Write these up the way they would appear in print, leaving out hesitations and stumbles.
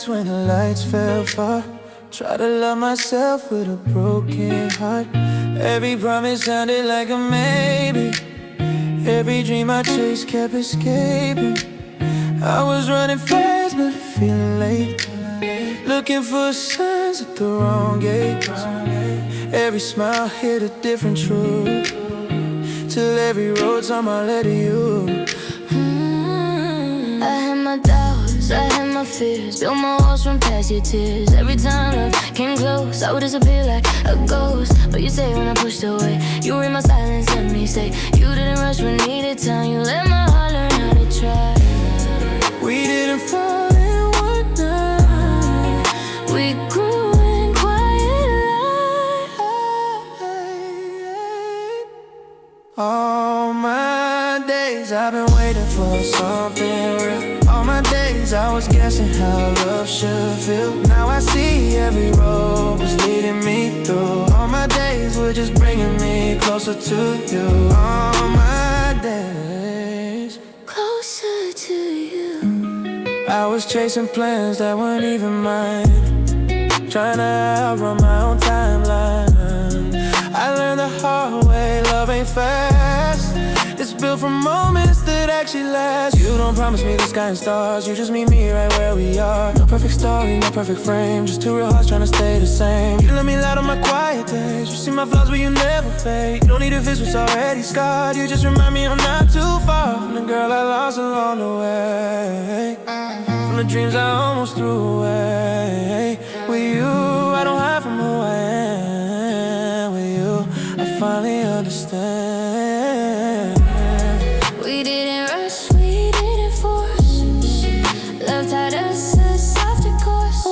nights when the lights fell far. Try to love myself with a broken heart. Every promise sounded like a maybe. Every dream I chased kept escaping. I was running fast but feeling late, looking for signs at the wrong gates. Every smile hit a different truth, till every road on my led to you. I had my doubts, I had my fears, built my walls from past your tears. Every time love came close, I would disappear like a ghost. But you say when I pushed away, you read my silence, let me stay. You didn't rush when needed time, you let my heart learn how to try. We didn't fall in one night, we grew in quiet light. All my days I've been waiting for something real. All my days I was guessing how love should feel. Now I see every road was leading me through. All my days were just bringing me closer to you. All my days Closer to you. I was chasing plans that weren't even mine, trying to outrun my own timeline. I learned the hard way, love ain't fast. It's built from moments that actually last. You don't promise me the sky and stars, you just meet me right where we are. No perfect story, no perfect frame, just two real hearts trying to stay the same. You let me light on my quiet days, you see my flaws but you never fade. You don't need to fix what's already scarred, you just remind me I'm not too far from the girl I lost along the way, from the dreams I almost threw away. With you, I don't hide from who I am. With you, I finally understand. We didn't rush, we didn't force. Love taught us a softer course.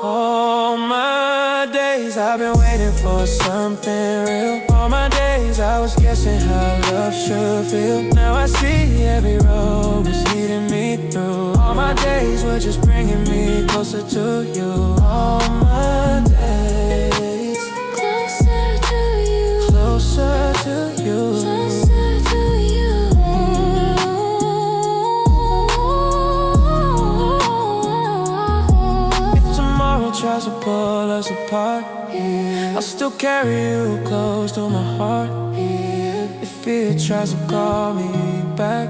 All my days I've been waiting for something real. All my days I was guessing how love should feel. Now I see every road was leading me through. All my days were just bringing me closer to you. All my days Closer to you. closer to you. Closer to you. If tomorrow tries to pull us apart, I'll still carry you close to my heart. If fear tries to call me back,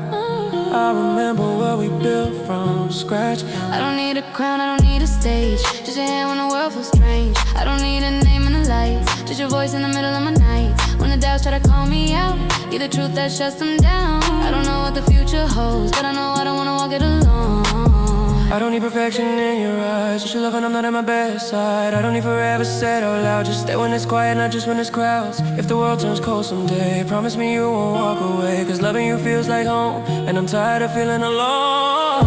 I remember what we built from scratch. I don't need a crown, I don't need a stage. Just your hand when the world feels strange. I don't need a name in the lights, just your voice in the middle of my nights. When the doubts try to call me out, you're the truth that shuts them down. I don't know what the future holds, but I know I don't wanna walk it alone. I don't need perfection in your eyes, just your love when I'm not at my best side. I don't need forever said out loud, just stay when it's quiet, not just when it's crowds. If the world turns cold someday, promise me you won't walk away, cause loving you feels like home, and I'm tired of feeling alone.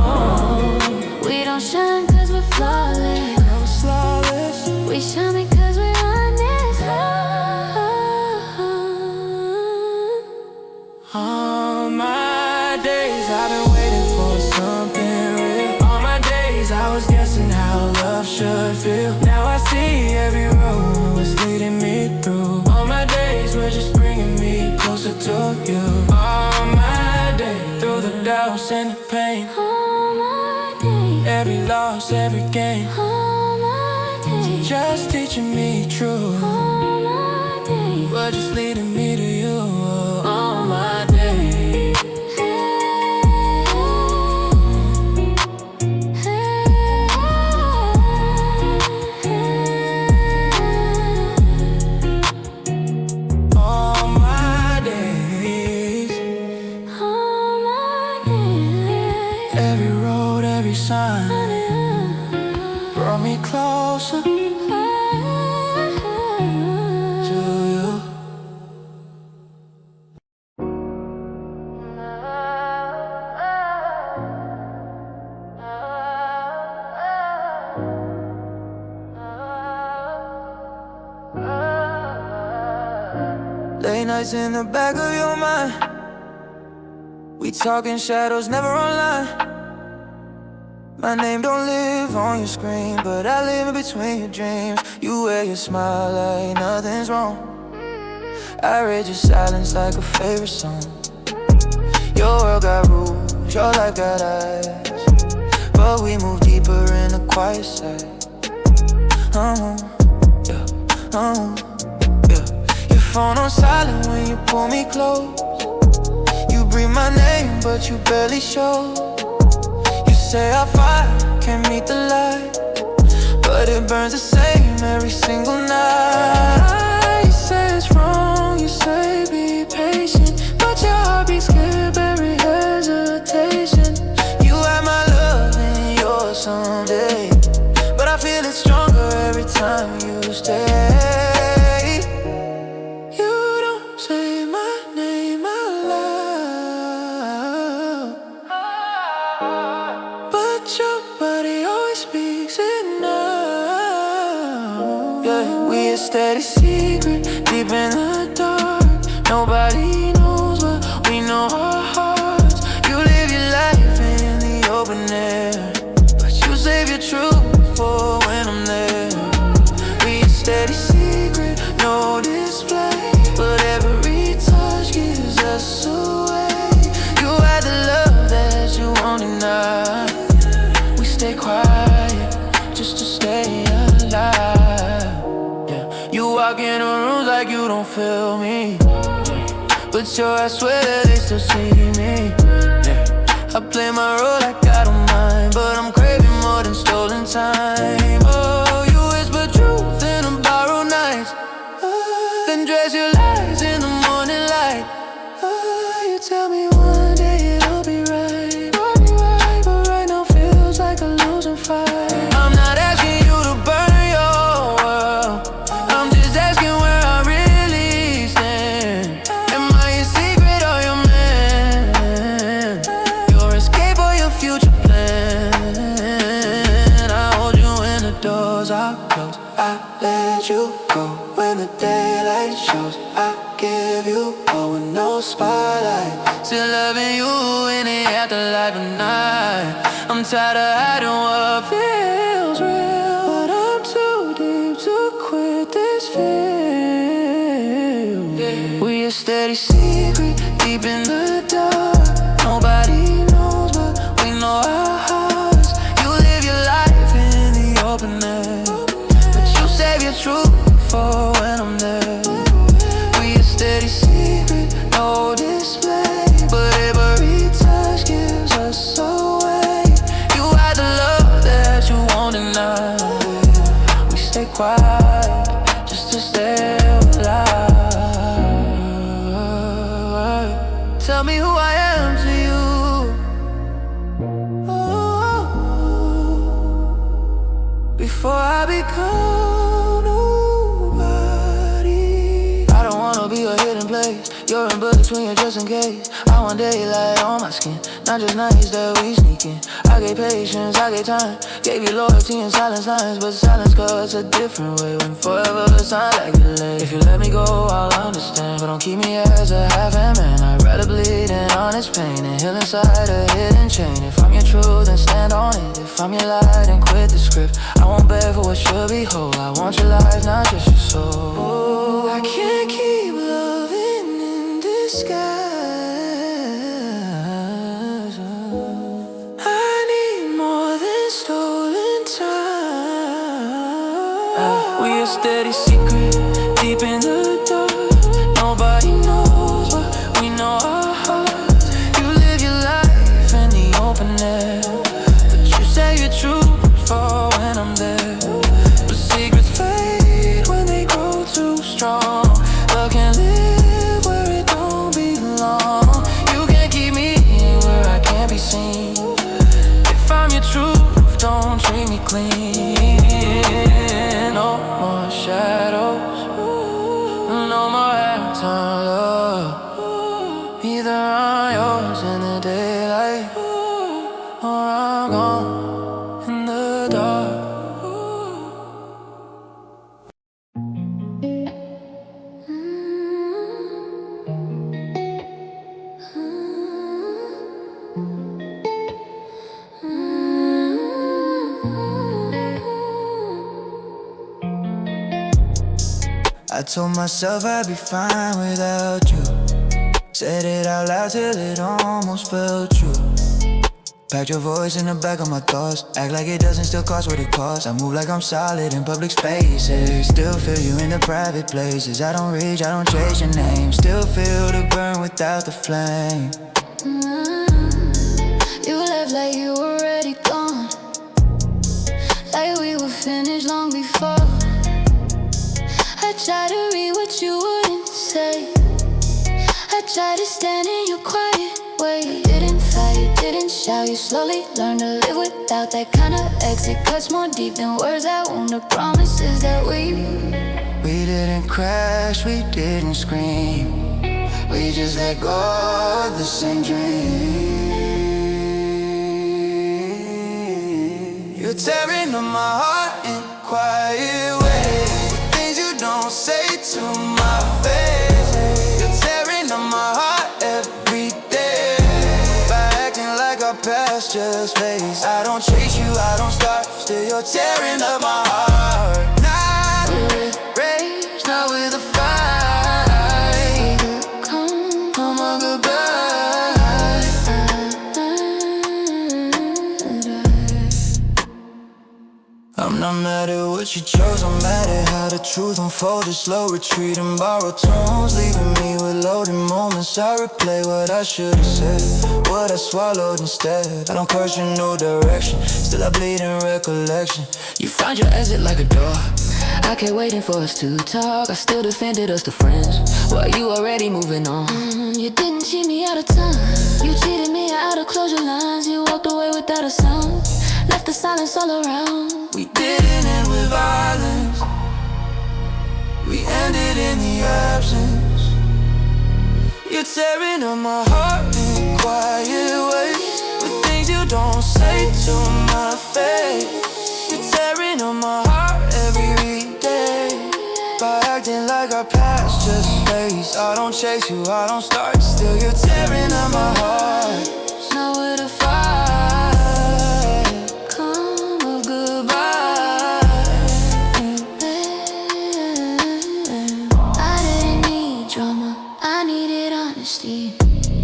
We don't shine cause we're flawless, I'm flawless. we shine because we're honest. All my days I've been waiting for something real. All my days I was guessing how love should feel. Now I see every road was leading me through. All my days were just bringing me closer to you. All my days, through the doubts and the pain, All my days, every loss, every gain, all my days, just teaching me truth, all my days. but just leading me to you. All my days. All my days, every road, every sign brought me closer to you. Late nights in the back of your mind, we talking shadows, never online. My name don't live on your screen, but I live in between your dreams. You wear your smile like nothing's wrong. I read your silence like a favorite song. Your world got rules, Your life got eyes, but we move deeper in the quiet side. Yeah, yeah. Your phone on silent when you pull me close. You breathe my name, but you barely show. You say our fire can't meet the light, but it burns the same every single night. You say it's wrong, you say be patient, but your heart beats skip every hesitation. You have my love and yours someday, but I feel it stronger every time you stay. You don't say my name out loud, but your body always speaks it now. Yeah, we a steady secret deep in the dark. Nobody knows, but we know our hearts. You live your life in the open air, but you save your truth for when I'm there. We a steady secret, no display, but every touch gives us away. You had the love that you won't deny. We stay quiet just to stay alive. Yeah, you walk in the rooms like you don't feel me, but sure I swear that they still see me. Yeah, I play my role like I don't mind, but I'm craving more than stolen time. Oh, you whisper truth in a borrowed night, then dress your lies in the morning light. You tell me one day it'll be right, but right now feels like a losing fight. I'm not asking you to burn your world, I'm just asking where I really stand. Am I your secret or your man? Your escape or your future plan? I hold you when the doors are closed, I let you go when the daylight shows. I give you all with no spotlight, still loving you in the afterlife at night. I'm tired of hiding what feels real, but I'm too deep to quit this feel. Yeah. We a steady secret deep in the dark. Nobody knows, but we know our hearts. You live your life in the open air, but you save your truth for when I'm there. We a steady secret, no display, but every touch gives us away. You had the love that you won't deny. We stay quiet just to stay alive. Tell me who I am to you. Before I become nobody. I don't wanna be a hidden place. You're in between, just in case. I want daylight on my skin, not just nights that we sneak in. I gave patience, I gave time, gave you loyalty and silence lines, but silence cuts a different way when forever sound like a late. If you let me go, I'll understand, but don't keep me as a half-hand man. I'd rather bleed in honest pain and heal inside a hidden chain. If I'm your truth, then stand on it. If I'm your lie, then quit the script. I won't beg for what should be whole. I want your life, not just your soul. I can't keep loving in disguise. I need more than stolen time. We a steady secret deep in the dark. Nobody knows, but we know our hearts. You live your life in the open air, but you say your truth for when I'm there. But secrets fade when they grow too strong. Love can't live where it don't belong. You can't keep me where I can't be seen. If I'm your truth, don't treat me clean. No more shadows, no more half-time love. Either I'm yours in the daylight, or I'm gone in the dark. I told myself I'd be fine without you. Said it out loud till it almost felt true. Packed your voice in the back of my thoughts. Act like it doesn't still cost what it costs. I move like I'm solid in public spaces. Still feel you in the private places. I don't reach, I don't chase your name. Still feel the burn without the flame. You left like you were already gone, like we were finished long before. I tried to read what you wouldn't say. I tried to stand in your quiet way. Didn't fight, didn't shout. You slowly learned to live without that kind of exit. Cuts more deep than words that wound. The promises that we didn't crash, we didn't scream. We just let go of the same dream. You're tearing up my heart in quiet ways. Things you don't say to my face. You're tearing up my heart every day by acting like our past just fades. I don't chase you, I don't start. Still you're tearing up my heart. Not with rage, not with a fight. Come on, goodbye. I'm not mad at what you chose, I'm mad at how the truth unfolded. Slow retreat and borrowed tones, leaving me with loaded moments. I replay what I should've said, what I swallowed instead. I don't question no direction, still I bleed in recollection. You find your exit like a door. I kept waiting for us to talk. I still defended us to friends while you already moving on. You didn't cheat me out of time. You cheated me out of closure lines. You walked away without a sound, left the silence all around. We didn't end with violence, we ended in the absence. You're tearing up my heart in quiet ways, with things you don't say to my face. You're tearing up my heart every day by acting like our past just fades. I don't chase you, I don't start. Still you're tearing up my heart. Now with a fight.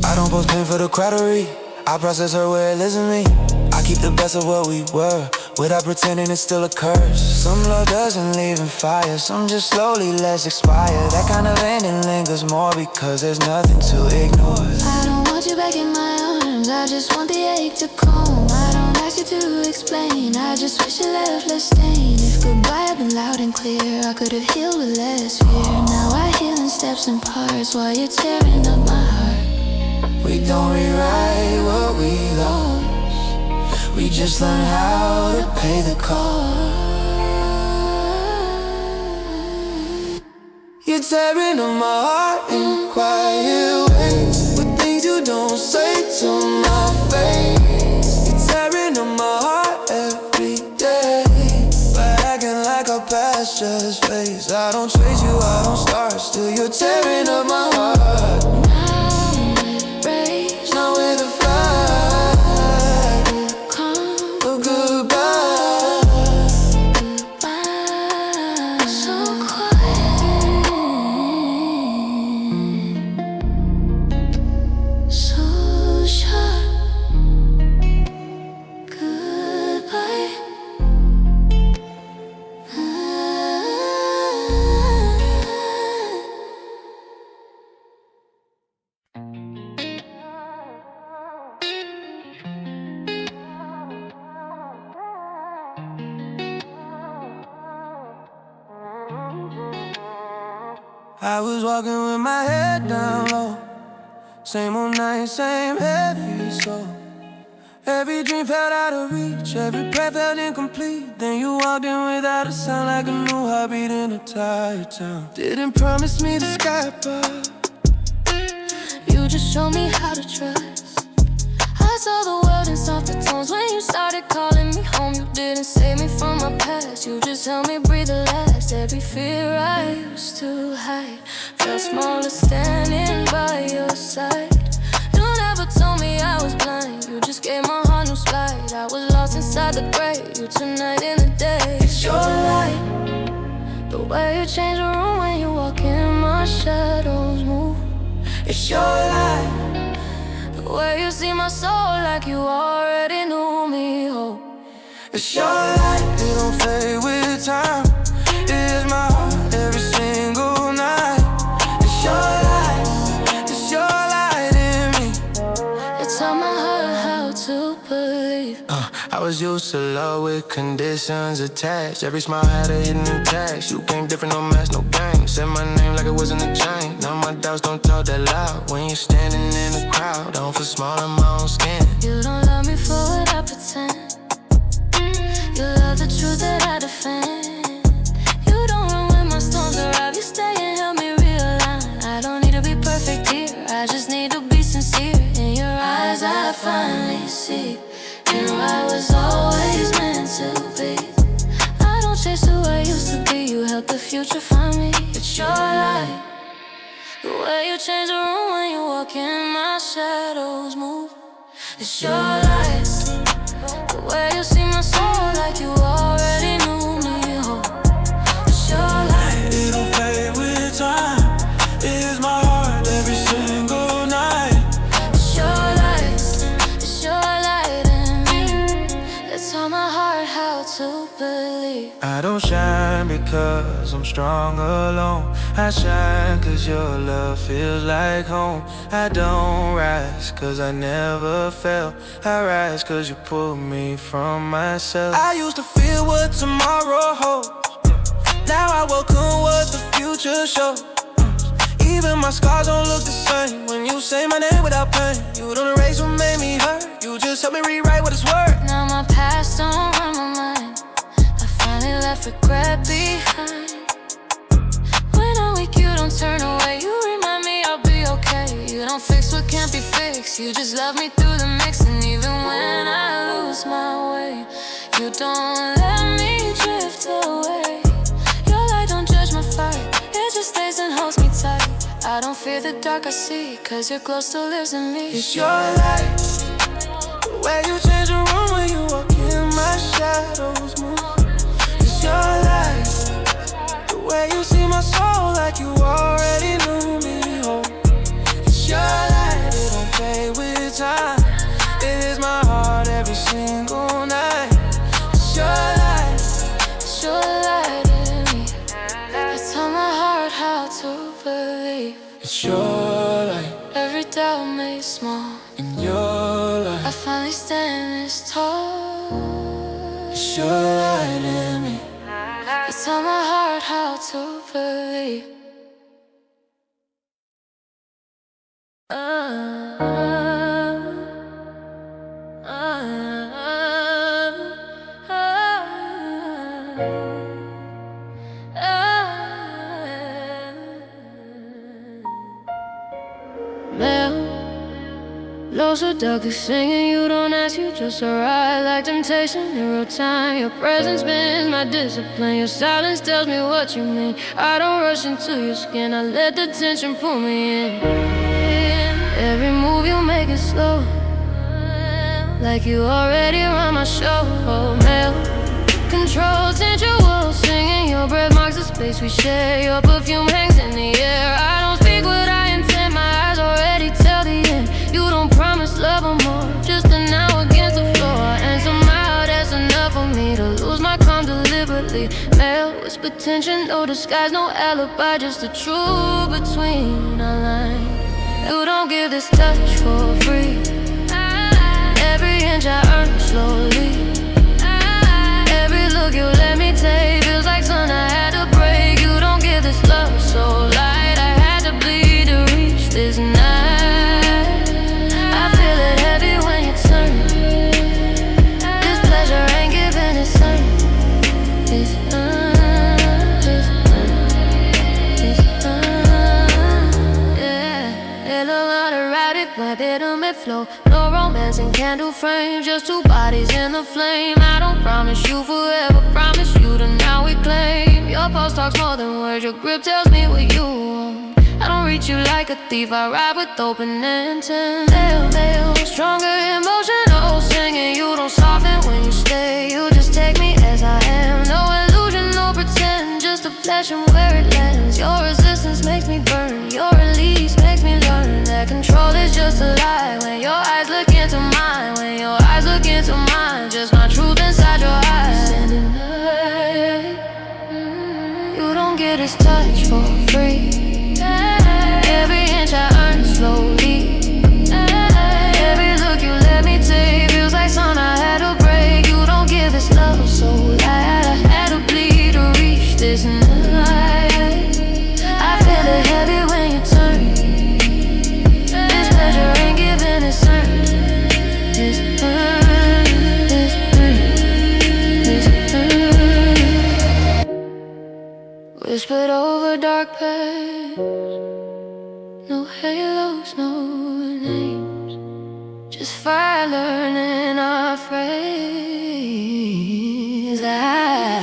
I don't post pain for the crowd to read. I process her where it lives in me. I keep the best of what we were, without pretending it's still a curse. Some love doesn't leave in fire, some just slowly lets expire. That kind of ending lingers more because there's nothing to ignore. I don't want you back in my arms, I just want the ache to calm. I don't ask you to explain, I just wish you left less stain. If goodbye had been loud and clear, I could have healed with less fear. Now I heal in steps and parts while you're tearing up my heart. We don't rewrite what we lost, we just learn how to pay the cost. You're tearing up my heart in quiet ways, with things you don't say to my face. You're tearing up my heart every day by acting like our past just fades. I don't chase you, I don't start. Still you're tearing up my heart. Now with a fight, oh goodbye. So quiet, so sharp. Goodbye. I was walking with my head down low, same old night, same heavy soul. Every dream felt out of reach, every prayer felt incomplete. Then you walked in without a sound, like a new heartbeat in a tired town. Didn't promise me the sky above, You just showed me how to trust. I saw the world in softer tones when you started calling me home. You didn't save me from my past, you just helped me breathe the last. Every fear I used to hide felt smaller standing by your side. You never told me I was blind, you just gave my heart new slide. I was lost inside the gray, you tonight in the day. It's your light, the way you change the room when you walk in, my shadows move. it's your light, the Where you see my soul like you already knew me, oh. It's your light, it don't fade with time. It is my heart every single night. It's your light in me. It's on my heart how to believe. I was used to love with conditions attached. Every smile had a hidden attach. You came different, no match, no game. Said my name like it wasn't a chain. Now my doubts don't talk that loud. When you're standing in the crowd, I don't feel small in my own skin. You don't love me for what I pretend. You love the truth that I defend. You don't run when my storms arrive. You stay and help me realign. I don't need to be perfect here, I just need to be sincere. In your eyes I finally see you I was always meant to be. I don't chase who I used to be. You help the future find me. It's your light. The way you change the room when you walk in, my shadows move. It's your light. The way you see my soul like you already knew me, oh. It's your light. It don't fade with time. It is my heart every single night. It's your light. It's your light in me. It's on my heart how to believe. I don't shine because I'm strong alone. I shine cause your love feels like home. I don't rise cause I never fell. I rise cause you pulled me from myself. I used to fear what tomorrow holds. Now I welcome what the future shows. Even my scars don't look the same when you say my name without pain. You don't erase what made me hurt. You just help me rewrite what it's worth. Now my past don't run my mind. I finally left regret behind. When I'm weak, you don't turn away. You remind me I'll be okay. You don't fix what can't be fixed. You just love me through the mix. And even when I lose my way, you don't let me drift away. Your light don't judge my fight. It just stays and holds me tight. I don't fear the dark I see, cause your glow still lives in me. It's your light. The way you change the room when you walk in, my shadows move. It's your light. The way you see my soul like you already knew me, oh. It's your light, it don't fade with time. It is my heart every single night. It's your light. It's your light in me. It's on my heart how to believe. It's your light. Every doubt made small. In your light. I finally stand this tall. It's your light in me. It's on my heart how to believe. Low so darkly singing, you don't ask, you just arrive like temptation in real time. Your presence bends my discipline. Your silence tells me what you mean. I don't rush into your skin, I let the tension pull me in. Every move you make is slow, like you already run my show. Oh, male control, sensual, singing. Your breath marks the space we share. Your perfume hangs in the air. I don't speak what I intend, my eyes already tell the end. You don't promise love or more, just an hour against the floor. And somehow that's enough for me to lose my calm deliberately. Male whisper tension, no disguise, no alibi, just the truth between our lines. You don't give this touch for free. Every inch I earn slowly. Every look you let me take feels like sun I had to break. You don't give this love so light, I had to bleed to reach this night. I feel it heavy when you turn. This pleasure ain't giving it sun. Yeah, it'll not erratic, but it'll flow. No romance in candle frames, just two bodies in the flame. I don't promise you forever, promise you to now we claim. Your pulse talks more than words, your grip tells me what you want. I don't reach you like a thief, I ride with open intent. Veil, stronger emotional singing. You don't soften when you stay, you just take me as I am. No illusion, no pretend, just a flash and where it lands. Your resistance makes me burn, your release makes me learn that control is just a lie when your whispered over dark paths. No halos, no names, just fire learning our phrase. I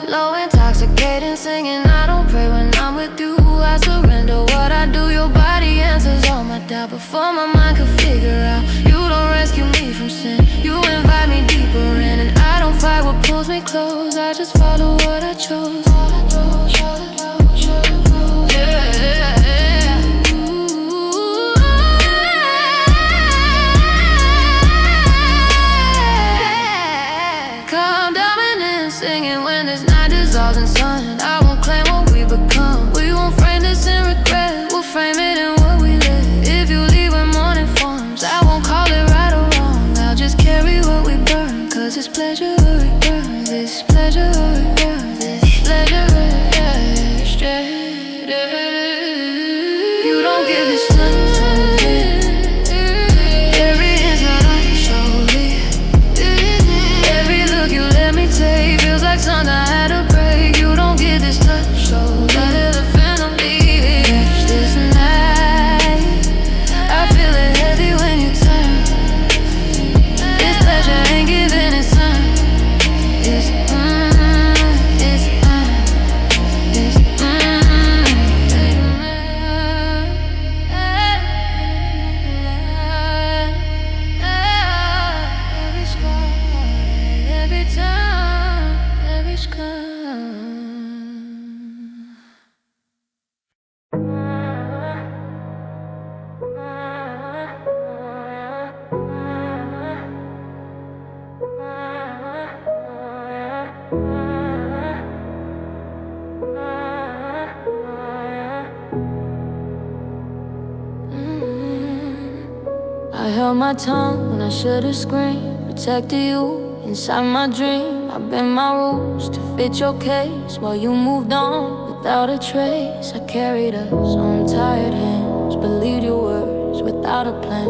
low intoxicating, singing I don't pray when I'm with you. I surrender what I do, your body answers all my doubt before my mind could figure out. You don't rescue me from sin, you invite me deeper in, and I don't fight what pulls me close, I just follow what I chose. Calm dominant, singing when this night dissolves in sun. I won't claim what we become, we won't frame this in regret, we'll frame it in what we live. If you leave when morning forms, I won't call it right or wrong, I'll just carry what we burn, cause it's pleasure or it burns, it's pleasure or it burns, it's pleasure or it burns. You don't give this time so clear, every inside I slowly, every look you let me take feels like something I had to break. You don't get this touch, so let it offend on me. Catch this night, I feel it heavy when you turn. This pleasure ain't giving it sun. It's every scar, every time, every scar. I held my tongue when I should've screamed, protected you inside my dream. I bent my rules to fit your case while you moved on without a trace. I carried us on tired hands, believed your words without a plan.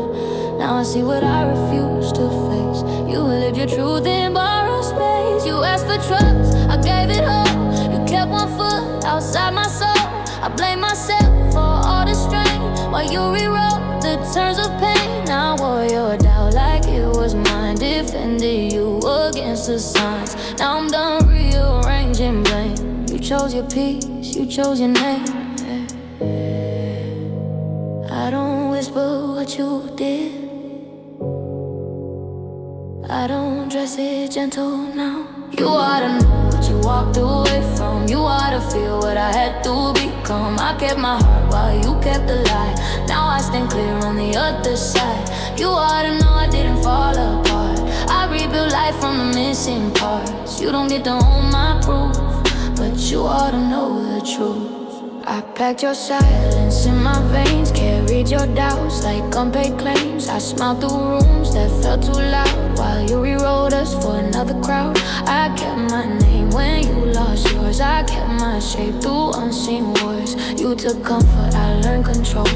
Now I see what I refuse to face. You lived your truth in borrowed space. You asked for trust, I gave it all. You kept one foot outside my soul. I blame myself for all the strain while you rewrote the terms of pain. I wore your doubt like it was mine, defended you against the signs. Now I'm done rearranging blame. You chose your peace, you chose your name. I don't whisper what you did, I don't dress it gentle now. You ought to know what you walked away from, you ought to feel what I had to become. I kept my heart while you kept the lie, now I stand clear on the other side. You ought to know I didn't fall apart, I rebuilt life from the missing parts. You don't get to own my proof, but you ought to know the truth. I packed your silence in my veins, carried your doubts like unpaid claims. I smiled through rooms that felt too loud while you rewrote us for another crowd. I kept my name when you lost yours, I kept my shape through unseen wars. You took comfort, I learned control,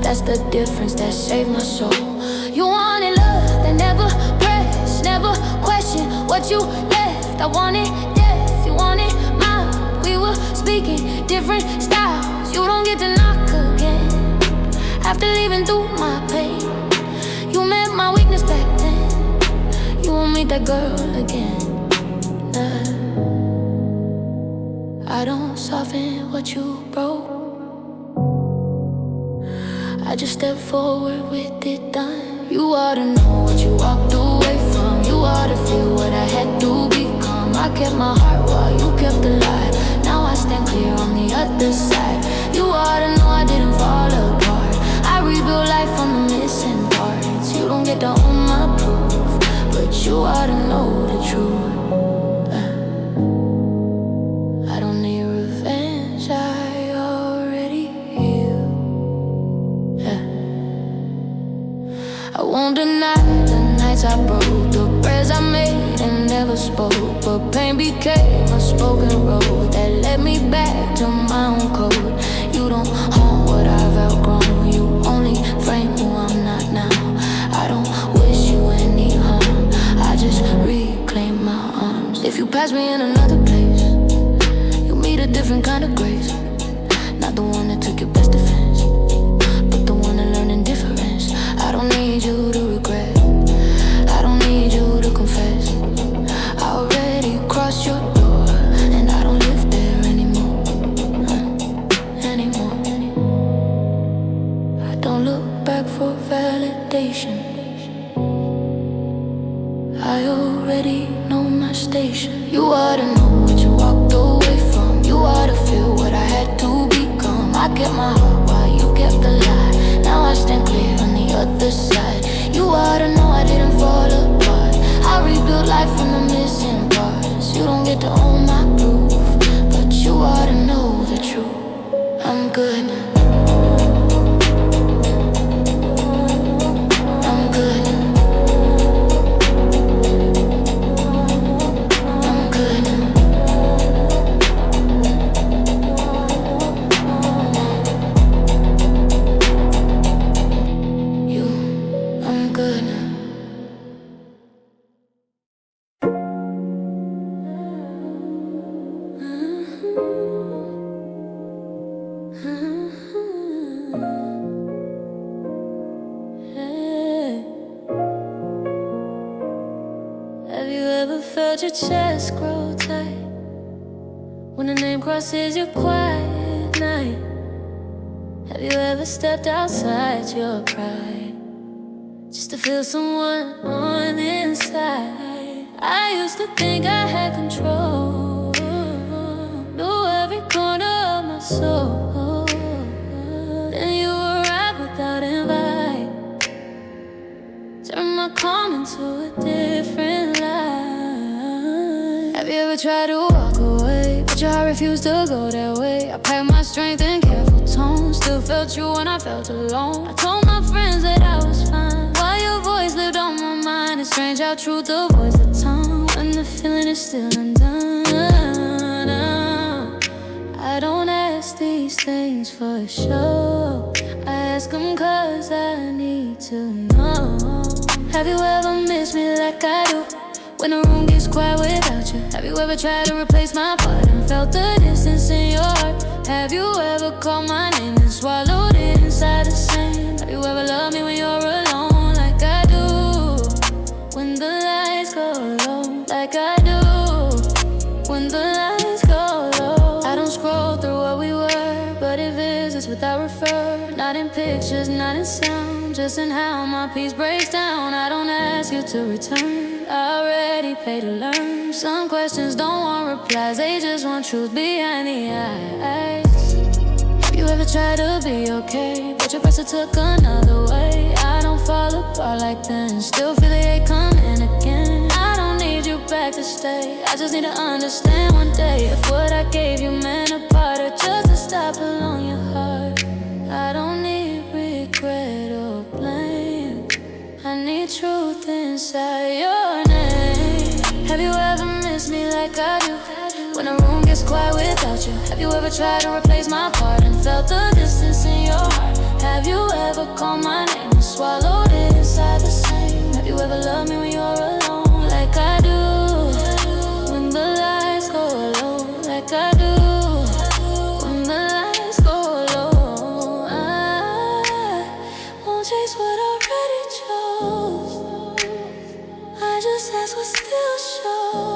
that's the difference that saved my soul. You wanted love that never pressed, never questioned what you left. I wanted death, you wanted mine. We were speaking different styles. You don't get to knock again after living through my pain. You met my weakness back then, you won't meet that girl again. Nah. I don't soften what you broke, I just step forward with it done. You ought to know what you walked away from, you ought to feel what I had to become. I kept my heart while you kept the lie, now I stand clear on the other side. You ought to know I didn't fall apart, I rebuilt life from the missing parts. You don't get to own my proof, but you ought to know the truth. I don't need revenge, I already healed. I won't deny the nights I broke, the prayers I made and never spoke. But pain became a spoken road that led me back to my own code. You don't haunt what I've outgrown, you only frame who I'm not now. I don't wish you any harm, I just reclaim my arms. If you pass me in another place, you meet different kind of grace. Not the one that took your best defense, but the one that learned indifference. I don't need you to regret, I don't need you to confess. I already crossed your door, and I don't live there anymore, anymore. I don't look back for validation, I already know my station. You ought to know what you walked away from, you ought to feel what I had to become. I kept my heart while you kept the lie, now I stand clear on the other side. You ought to know I didn't fall apart, I rebuilt life from the missing parts. You don't get to own my proof, but you ought to know the truth. I'm good now, I'm good now, I'm good now. You, I'm good now. Have you ever felt your chest grow tight when a name crosses your quiet night? Have you ever stepped outside your pride just to feel someone on the inside? I used to think I had control, knew every corner of my soul. Then you arrived without invite, turned my calm into a different life. Have you ever tried to walk away, but your heart refused to go that way? I packed my strength in careful tones, still felt you when I felt alone. I told my friends that I was fine, while your voice lived on my mind. It's strange how truth avoids the tongue when the feeling is still undone. I don't ask these things for show, I ask them cause I need to know. Have you ever missed me like I do when the room gets quiet without you? Have you ever tried to replace my part and felt the distance in your heart? Have you ever called my name and swallowed it inside the same? Have you ever loved me when you're alone like I do, when the lights go low like I do, when the lights go low? I don't scroll through what we were, but it visits without refer. Not in pictures, not in sound, just in how my peace breaks down. I don't ask you to return, I already paid to learn. Some questions don't want replies, they just want truth behind the eyes. Have you ever tried to be okay, but your person took another way? I don't fall apart like then, still feel the ache coming again. I don't need you back to stay, I just need to understand one day if what I gave you meant a part or just a stop along your heart. I don't need regret or blame, I need truth inside your name. Have you ever missed me like I do when the room gets quiet without you? Have you ever tried to replace my part and felt the distance in your heart? Have you ever called my name and swallowed it inside the same? Have you ever loved me when you're alone like I do, when the lights go low like I do, when the lights go low? I won't chase what I already chose, I just ask what still shows.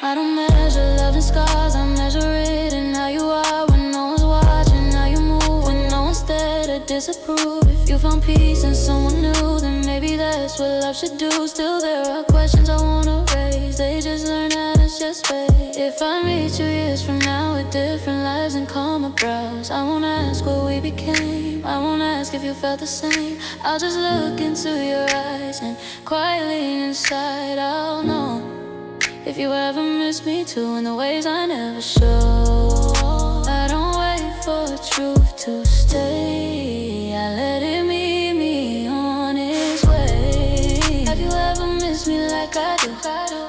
I don't measure love in scars, I measure it in how you are when no one's watching, how you move when no one's there to disapprove. If you found peace in someone new, then maybe that's what love should do. Still there are questions I wanna raise, they just learn how to share space. If I meet you years from now with different lives and calmer brows, I won't ask what we became, I won't ask if you felt the same. I'll just look into your eyes and quietly inside I'll know if you ever miss me too in the ways I never show. I don't wait for truth to stay, I let it meet me on its way. Have you ever missed me like I do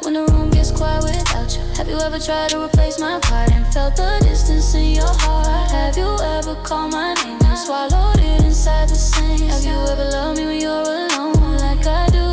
when the room gets quiet without you? Have you ever tried to replace my part and felt the distance in your heart? Have you ever called my name and swallowed it inside the same? Have you ever loved me when you're alone like I do,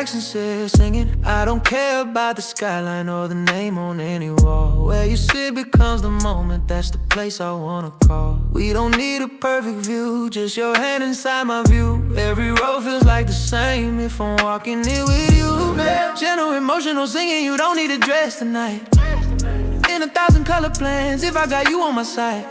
accent is singing. I don't care about the skyline or the name on any wall. Where you sit becomes the moment, that's the place I wanna call. We don't need a perfect view, just your hand inside my view. Every road feels like the same if I'm walking it with you. Gentle emotional singing, you don't need a dress tonight. In 1,000 color plans, if I got you on my side,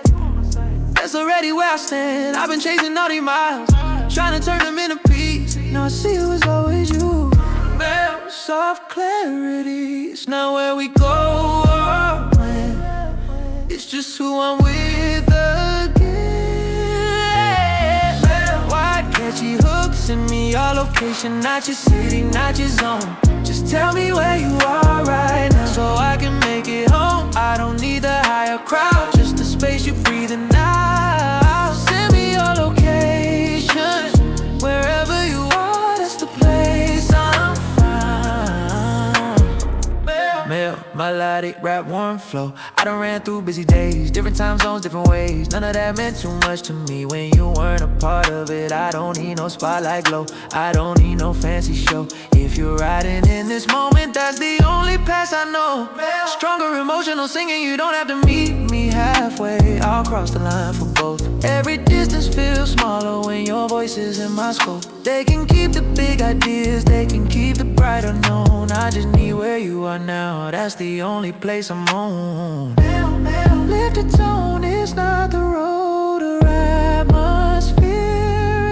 that's already where I stand. I've been chasing all these miles, trying to turn them into peace. Now I see it was always you. Man, soft clarity, it's not where we go or when. It's just who I'm with again. Man, why catchy hooks in me, your location, not your city, not your zone. Just tell me where you are right now, so I can make it home. I don't need the higher crowd, just the space you're breathing now. Send me your location, wherever you are, that's the place I'm found. Mail, melodic, rap, warm flow. I done ran through busy days, different time zones, different ways. None of that meant too much to me when you weren't a part of it. I don't need no spotlight glow, I don't need no fancy show. If you're riding in this moment, that's the only path I know. Stronger emotional singing, you don't have to meet me halfway. I'll cross the line for both. Every distance feels smaller when your voice is in my scope. They can keep the big ideas, they can keep the bright unknown. I just need where you are now, that's the only place I'm on. Lift your tone, it's not the road or atmosphere,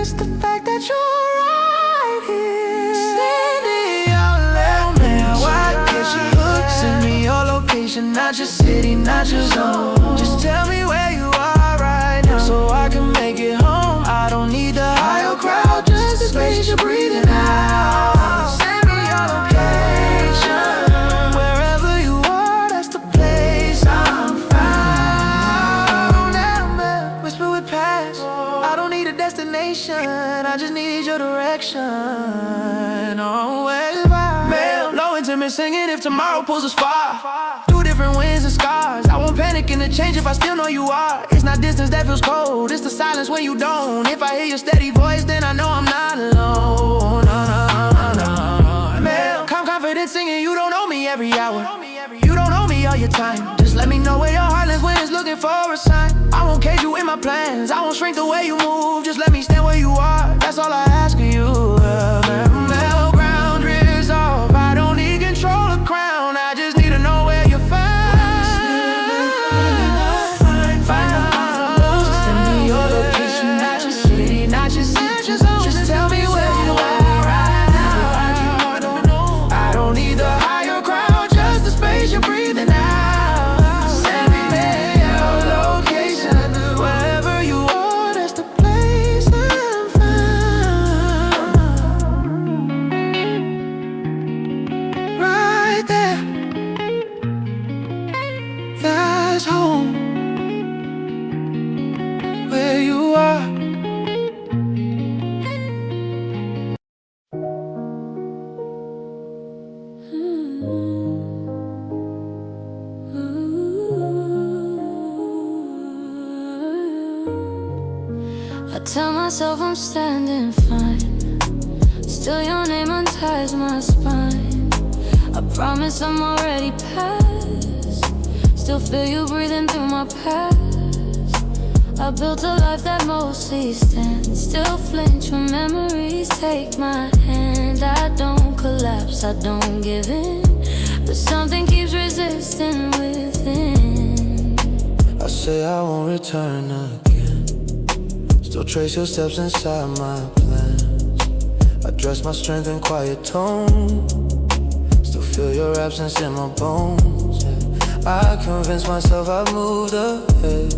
it's the fact that you're right here. Standing out loud now, why can't you look? Send me your location, not your city, not your zone. Just tell me where you are right now, so I can make it home. I don't need the higher crowd, just the space you're breathing out. Send me your location, wherever you are, that's the place I'm found. Whisper with past, I don't need a destination, I just need your direction. Always mail, low intimate singing if tomorrow pulls us far. Two different winds and scars, I won't panic in the change if I still know you are. It's not distance that feels cold, it's the silence when you don't. If I hear your steady voice, then I know I'm not alone. Mail, I'm confident singing, you don't know me every hour, you don't know me all your time. Just let me know where your heart is when it's looking for a sign. I won't cage you in my plans, I won't shrink the way you move. Just let me stand where you are, that's all I ask of you. Mail, ground resolve, I don't need control or crown, I just need to know where you're found. Send me your location, not your city, not your city. Just tell me where you are right now. I don't need the higher crowd, just the space you're breathing out. Send me your location, wherever you are, that's the place I'm found. Right there, that's home, where you are. I tell myself I'm standing fine, still your name unties my spine. I promise I'm already past, still feel you breathing through my past. I built a life that mostly stands, still flinch when memories take my hand. I don't collapse, I don't give in, but something keeps resisting within. I say I won't return again, still trace your steps inside my plans. I dress my strength in quiet tone, still feel your absence in my bones. I convince myself I've moved ahead,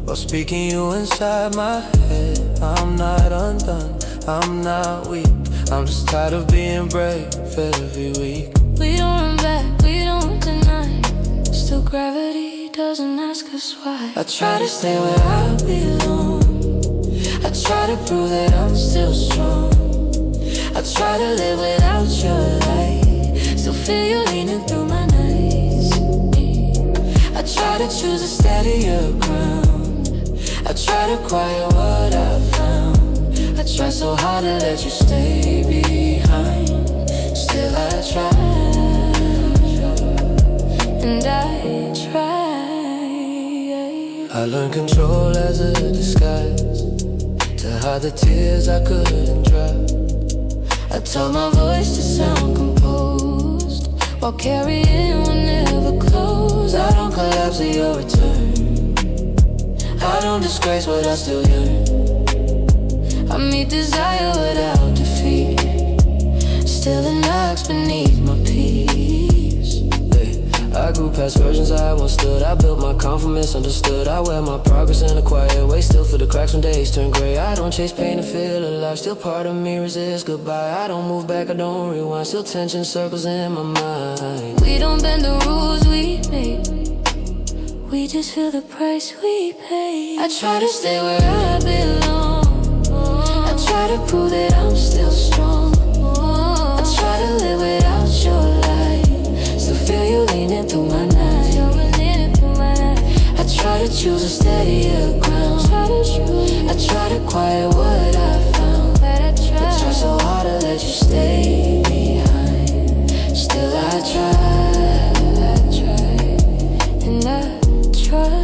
while speaking you inside my head. I'm not undone, I'm not weak, I'm just tired of being brave every week. We don't run back, we don't deny, still gravity doesn't ask us why. I try to stay where I belong, I try to prove that I'm still strong, I try to live without your light, still feel you leaning through my nights. I try to choose a steadier ground, I try to quiet what I found, I try so hard to let you stay behind. and I try. I learned control as a disguise to hide the tears I couldn't dry. I taught my voice to sound composed while carrying one never close. I don't collapse at your return. I don't disgrace what I still yearn. I meet desire without defeat. Still it knocks beneath my peace. I grew past versions I once stood. I built my calm from misunderstood. I wear my progress in a quiet way. Still feel the cracks when days turn gray. I don't chase pain to feel alive. Still part of me resists goodbye. I don't move back, I don't rewind. Still tension circles in my mind. We don't bend the rules we make. We just feel the price we pay. I try to stay where I belong. I try to prove that I'm still strong. I try to live without your light. Still feel you leaning through my night. I try to choose a steadier ground. I try to quiet what I found. I try so hard to let you stay behind. Still I try, and I try.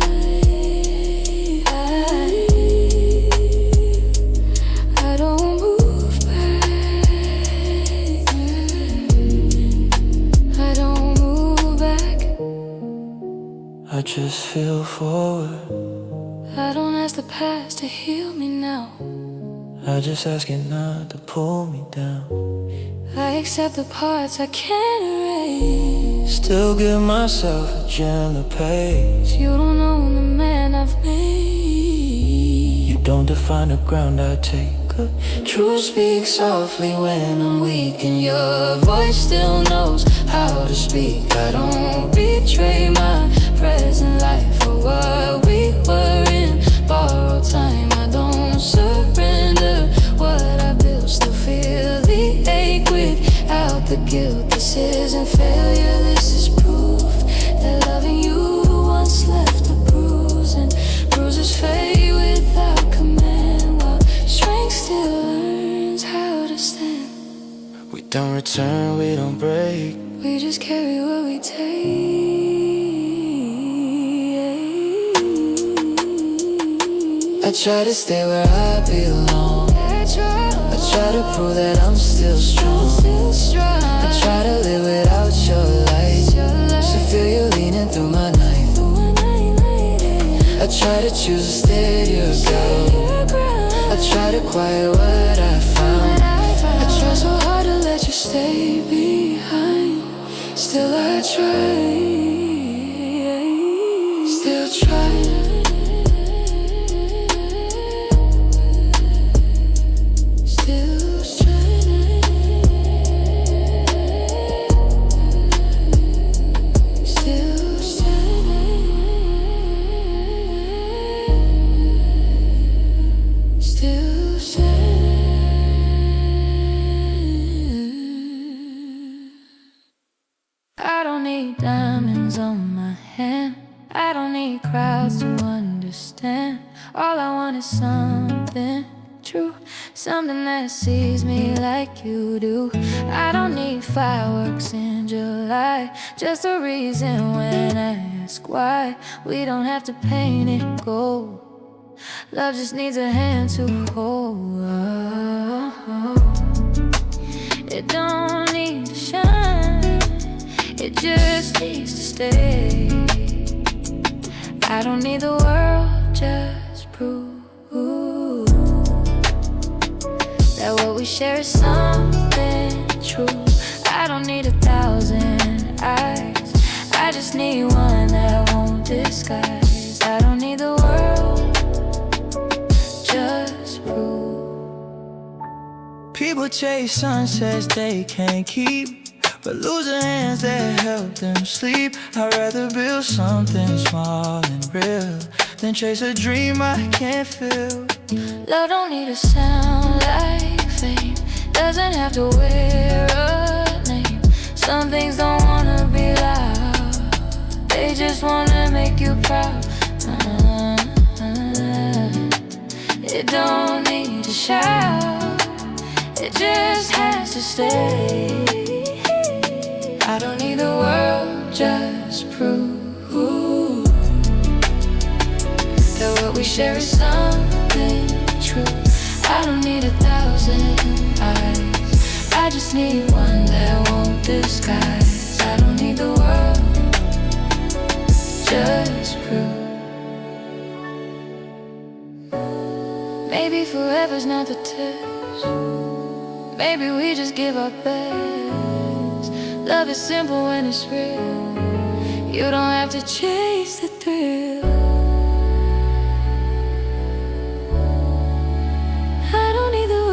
I don't move back. I don't move back. I just feel forward. I don't ask the past to heal me now. I just ask it not to pull me down. I accept the parts I can't erase. Still give myself a gentle pace. You don't know the man I've made. You don't define the ground I take. Truth speaks softly when I'm weak, and your voice still knows how to speak. I don't betray my present life for what we were in borrowed time. I don't surrender what I built. Still feel the ache without the guilt. This isn't failure, this is proof that loving you once left a bruise, and bruises fade without command, while strength still learns how to stand. We don't return, we don't break. We just carry what we take. I try to stay where I belong. I try to prove that I'm still strong. I try to live without your light. So feel you leaning through my night. I try to choose a steadier ground. I try to quiet what I found. I try so hard to let you stay behind. Still I try. Still try. I don't need diamonds on my hand. I don't need crowds to understand. All I want is something true, something that sees me like you do. I don't need fireworks in July, just a reason when I ask why. We don't have to paint it gold. Love just needs a hand to hold. It don't need to shine, it just needs to stay. I don't need the world, just prove that what we share is something true. I don't need 1,000 eyes, I just need one that won't disguise. I don't need the world, just prove. People chase sunsets they can't keep, but lose the hands that help them sleep. I'd rather build something small and real than chase a dream I can't feel. Love don't need to sound like fame, doesn't have to wear a name. Some things don't wanna be loud, they just wanna make you proud. It don't need to shout, it just has to stay. I don't need the world, just prove that what we share is something true. I don't need 1,000 eyes, I just need one that won't disguise. I don't need the world, just prove. Maybe forever's not the test, maybe we just give our best. Love is simple when it's real, you don't have to chase the thrill. I don't need the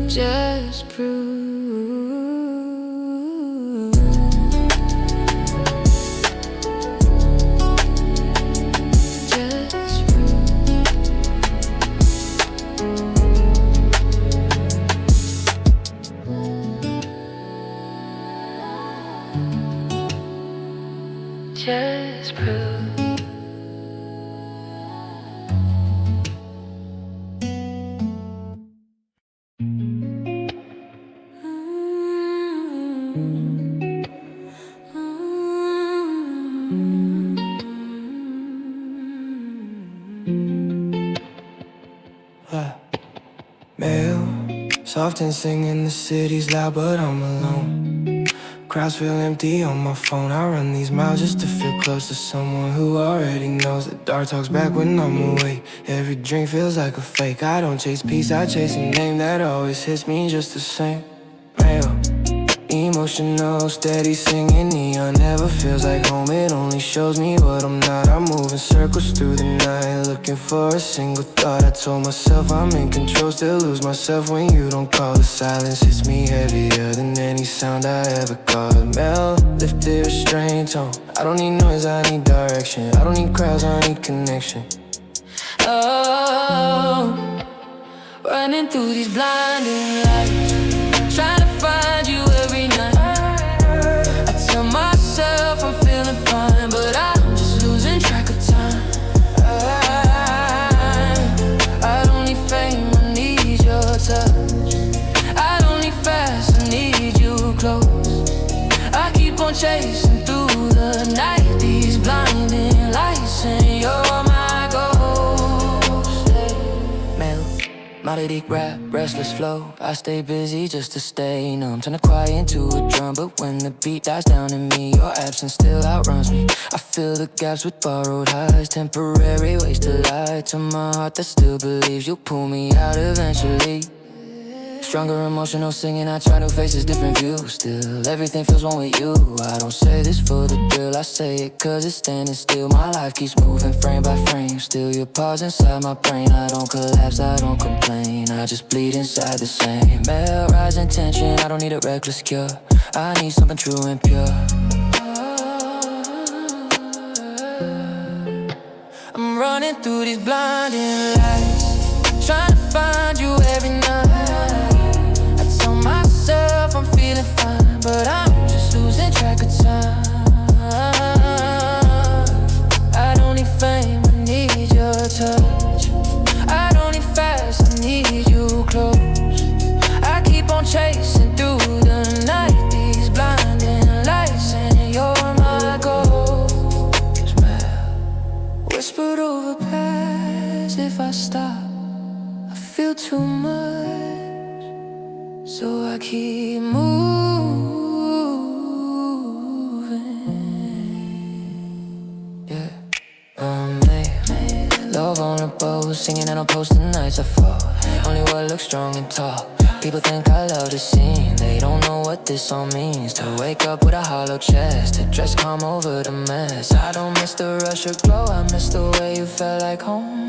world, just prove. Just prove. Male, soft and singing, the city's loud but I'm alone. Crowds feel empty on my phone. I run these miles just to feel close to someone who already knows. The dark talks back when I'm awake. Every drink feels like a fake. I don't chase peace, I chase a name that always hits me just the same. Male, emotional, steady singing. Neon never feels like home. It only shows me what I'm not. I'm moving circles through the night, looking for a single thought. I told myself I'm in control, still lose myself when you don't call. The silence hits me heavier than any sound I ever caught. Mel, lifted restraint tone. I don't need noise, I need direction. I don't need crowds, I need connection. Oh, running through these blinding lights, trying to find you every night. I tell myself I'm feeling fine, but I'm just losing track of time. I don't need fame, I need your touch. I don't need fast, I need you close. I keep on chasing through the night, these blinding lights, and you're my ghost. Mel, melodic rap, restless flow. I stay busy just to stay numb. Turn the quiet into a drum, but when the beat dies down in me, your absence still outruns me. I fill the gaps with borrowed highs, temporary ways to lie to my heart that still believes you'll pull me out eventually. Stronger emotional singing, I try new faces, different views. Still, everything feels one with you. I don't say this for the thrill, I say it cause it's standing still. My life keeps moving frame by frame, still your pause inside my brain. I don't collapse, I don't complain, I just bleed inside the same. Male, rising tension, I don't need a reckless cure. I need something true and pure. I'm running through these blinding lights, trying to find you every night. I'm feeling fine, but I'm just losing track of time. I don't need fame, I need your touch. I don't need fast, I need you close. I keep on chasing through the night, these blinding lights, and you're my ghost. Whispered over past, if I stop, I feel too much. So I keep moving, yeah. Low vulnerable, singing and I'm posting nights I fall. Only what looks strong and tall. People think I love the scene, they don't know what this all means. To wake up with a hollow chest, to dress calm over the mess. I don't miss the rush or glow, I miss the way you felt like home.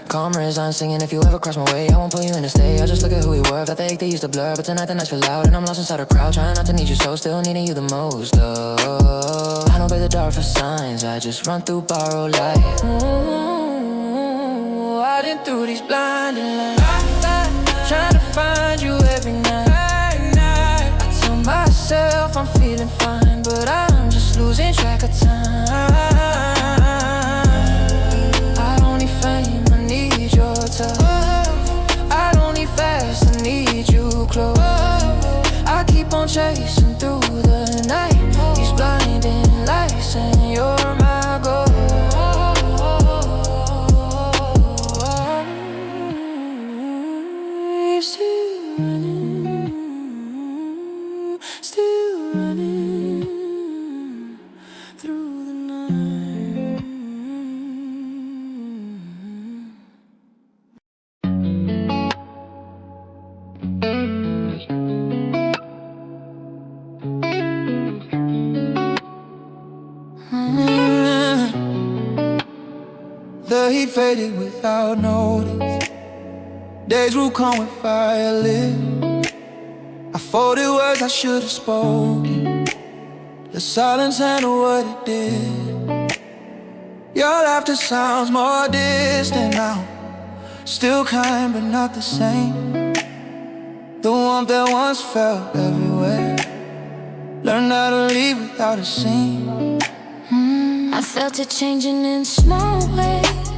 Calm resign singing, if you ever cross my way, I won't put you in a stay. I just look at who we were, thought they used to blur. But tonight the nights feel loud and I'm lost inside a crowd, trying not to need you so, still needing you the most. Oh, I don't pay the dark for signs, I just run through borrowed light. Riding through these blinding lights, trying to find you every night. I tell myself I'm feeling fine, but I'm just losing track of time. I don't need fame, I need your touch. I don't need fast, I need you close. running through the night. The heat faded without notice. Days will come with fire lit. I folded words I should have spoken. The silence handled what it did. Your laughter sounds more distant now. Still kind but not the same. The warmth that once felt everywhere. Learned how to leave without a scene. I felt it changing in small ways,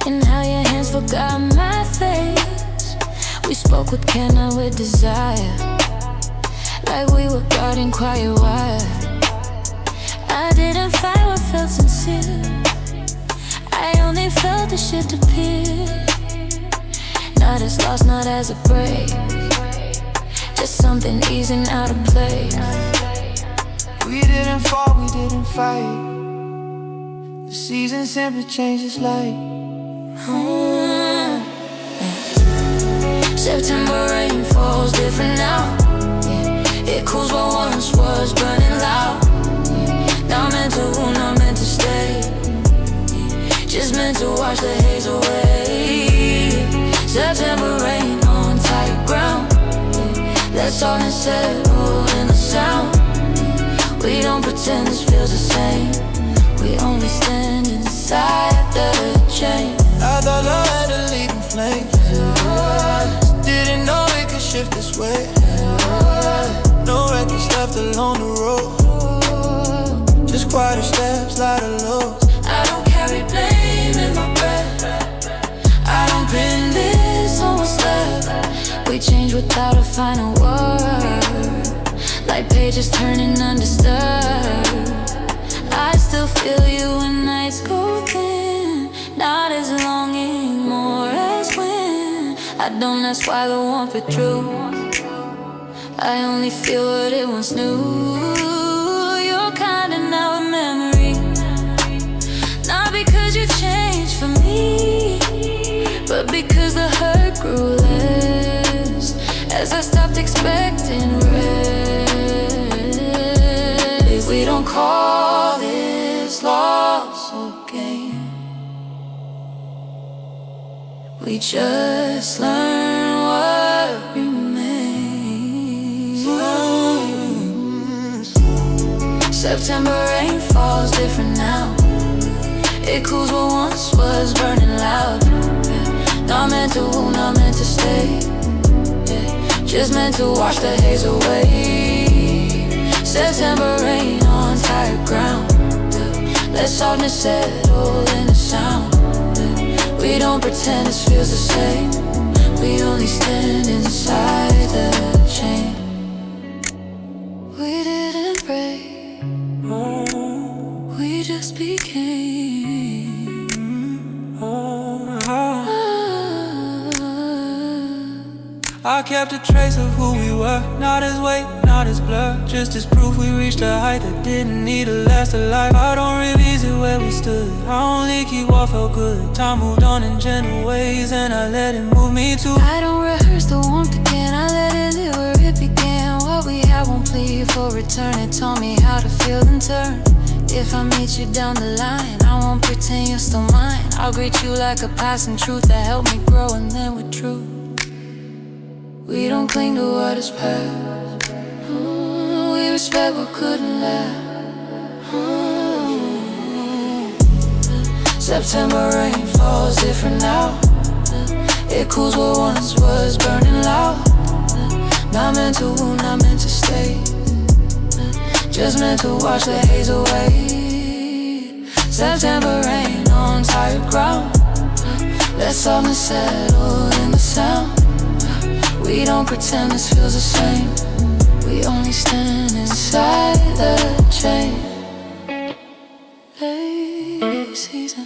and how your hands forgot my face. We spoke with care, not with desire, like we were guarding quiet wire. I didn't fight what felt sincere. I only felt the shift appear. Not as lost, not as a break, just something easing out of place. We didn't fall, we didn't fight. The season simply changed its light. September rain falls different now. It cools what once was burning loud. Not meant to wound, not meant to stay, just meant to wash the haze away. September rain on tight ground. Let softness settle in the sound. We don't pretend this feels the same. We only stand inside the chain. I thought love had a leading flame. Didn't know it could shift this way. No records left along the road. Just quieter steps, lighter lows. I don't carry blame in my breath. I don't pin this on what's left. We change without a final word, like pages turning undisturbed. I still feel you when nights go thin. Not as longing, more as when I don't ask why the warmth withdrew. I only feel what it once knew. You're kinda now a memory, not because you changed for me, but because the hurt grew less as I stopped expecting rest. We don't call this loss or gain. We just learn what remains. September rain falls different now. It cools what once was burning loud. Not meant to wound, not meant to stay, just meant to wash the haze away. September rain on tired ground. Let softness settle in the sound. We don't pretend this feels the same. We only stand inside the chain. We didn't break, we just became. I kept a trace of who we were. Not as weight, not as blur, just as proof we reached a height that didn't need to last a life. I don't revisit where we stood, I only keep what felt good. Time moved on in gentle ways, and I let it move me too. I don't rehearse the warmth again, I let it live where it began. What we had won't plead for return. It taught me how to feel and turn. If I meet you down the line, I won't pretend you're still mine. I'll greet you like a passing truth that helped me grow and then withdrew. We don't cling to what is past. We respect what couldn't last. September rain falls different now. It cools what once was burning loud. Not meant to wound, not meant to stay, just meant to wash the haze away. September rain on tired ground. Let softness settle in the sound. We don't pretend this feels the same. We only stand inside the chain. Late season,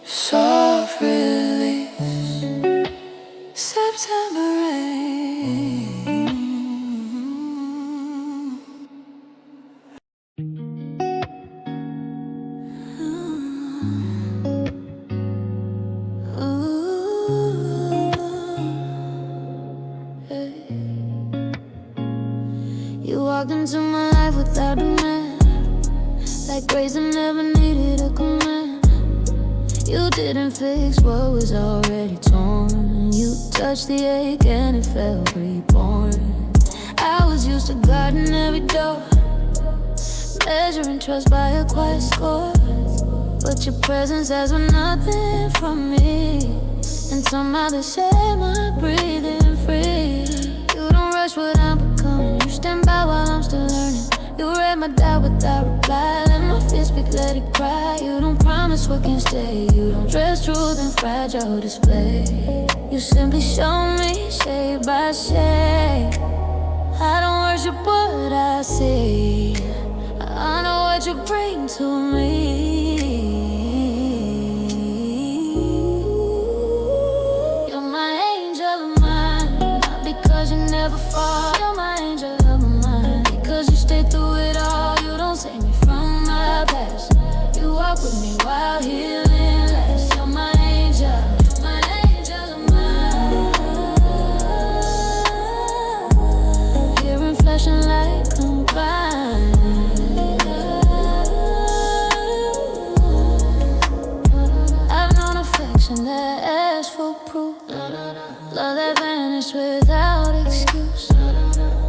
soft release. September rain. into my life without a man, like grace that never needed a command. You didn't fix what was already torn. You touched the ache and it felt reborn. I was used to guarding every door, measuring trust by a quiet score. But your presence has been nothing from me, and somehow they say I'm breathing free. You don't rush what I'm becoming, you stand by while I'm still learning. You read my doubt without reply, let my fears speak, let it cry. You don't promise what can stay, you don't dress truth in fragile display. You simply show me shade by shade. I don't worship what I see, I know what you bring to me. You're my angel of mine, not because you never fall. You're my angel of mine, because you stay through it all. You don't save me from my past, you walk with me while healing lasts. You're my angel, my angel of mine. Here in flesh and light combined. That asks for proof, love that vanished without excuse.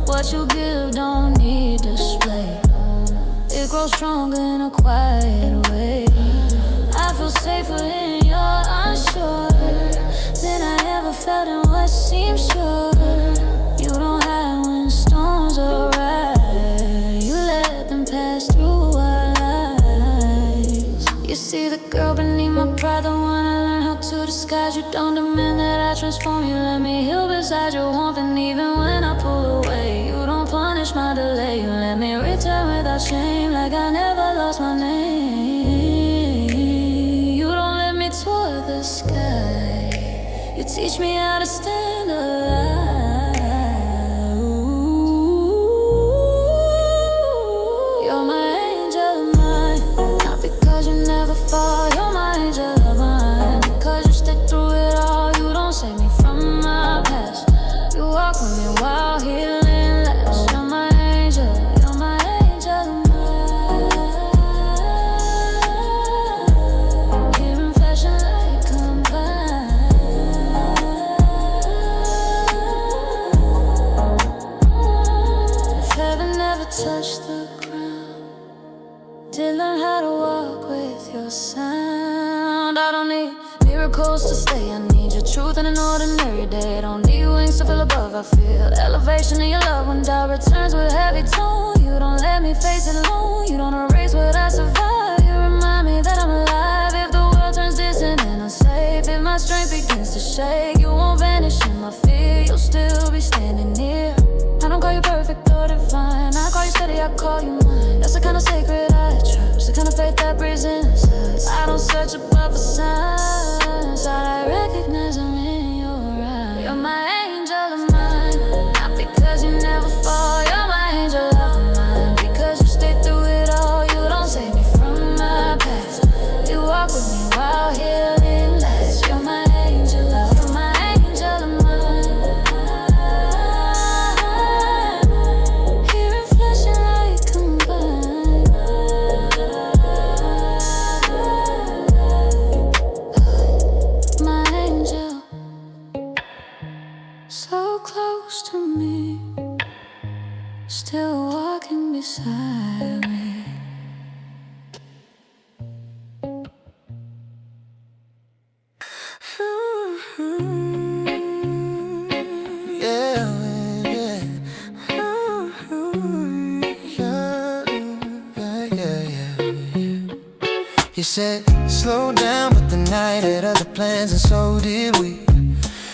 What you give don't need display, it grows stronger in a quiet way. I feel safer in your unsure than I ever felt in what seems sure. You don't hide when storms arise, you let them pass through our lives. You see the girl beneath my pride, the one I learned how to disguise. You don't demand that I transform, you let me heal beside your warmth. And even when I pull away, you don't punish my delay. You let me return without shame, like I never lost my name. You don't let me toward the sky, you teach me how to stand alive. You're my angel of mine, not because you never fall. You're my angel of mine, because you stick through it all. You don't save me from my past, you walk with me while healing lasts. You're my angel, you're my angel of mine. Here in flesh and light combined. If heaven never touched the ground, did learn how to walk with your sound. I don't need miracles to stay, I need your truth in an ordinary day. I don't need wings to feel above, I feel elevation in your love when doubt returns with heavy tone. You don't let me face it alone, you don't erase what I survived. You remind me that I'm alive if the world turns distant and unsafe. If my strength begins to shake, you won't vanish in my fear, you'll still be standing near. I don't call you perfect or divine, I call you steady, I call you mine. That's the kind of sacred I trust, the kind of faith that breathes inside. I don't search above for signs, I recognize I'm in your eyes. You're my angel of mine, not because you never fall. You're my angel of mine, because you stay through it all. You don't save me from my past, you walk with me while healing lasts. You're my angel of mine. So close to me, still walking beside me. You said, slow down, but the night had other plans, and so did we.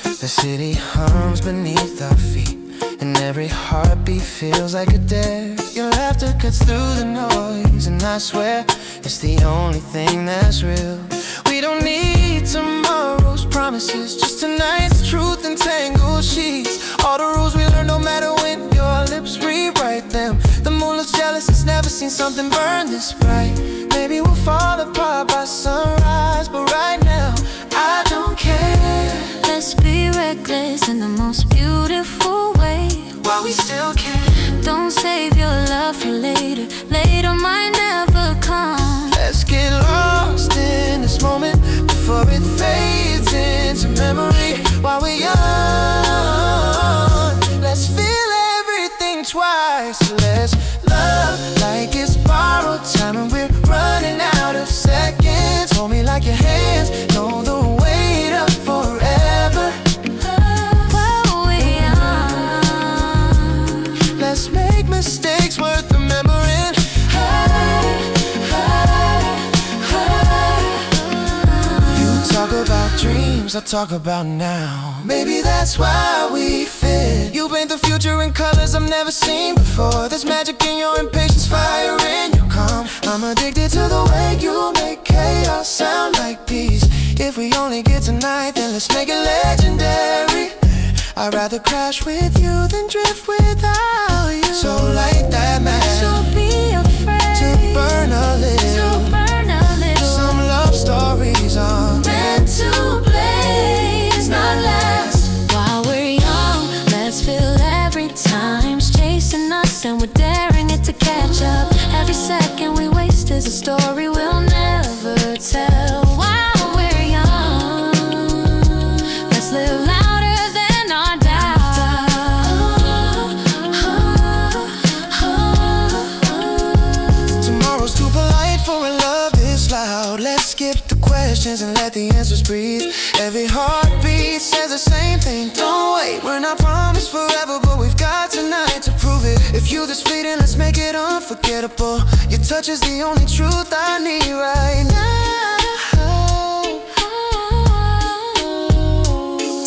The city hums beneath our feet, and every heartbeat feels like a dare. Your laughter cuts through the noise, and I swear it's the only thing that's real. We don't need tomorrow's promises, just tonight's truth and tangled sheets. All the rules we learned, no matter when your lips rewrite them. The moonlight's jealous, it's never seen something burn this bright. Maybe we'll fall apart by sunrise, but right now, I don't care. Let's be reckless in the most beautiful way, while we still can. Don't save your life So let's love like it's borrowed time and we're running out of seconds. Hold me like your hands know the weight of forever. While we're young, Let's make mistakes worth remembering. You talk about dreams, I talk about now. Maybe that's why we fit. You paint the future in colors I've never seen before. There's magic in your impatience, fire in your calm. I'm addicted to the way you make chaos sound like peace. If we only get tonight, then let's make it legendary. I'd rather crash with you than drift without you. So light that match, don't be afraid to burn a little. Some love stories are meant to blaze, not last. While we're young, let's feel every time's chasing us and we're daring it to catch up. Every second we waste is a story we'll never tell. While we're young, let's live louder than our doubts. Tomorrow's too polite for a love this loud. Let's skip the questions and let the answers breathe. Every heartbeat says the same thing. Don't wait, we're not promised forever, but we've got tonight to prove it. If you this fleeting, let's make it unforgettable. Your touch is the only truth I need right now.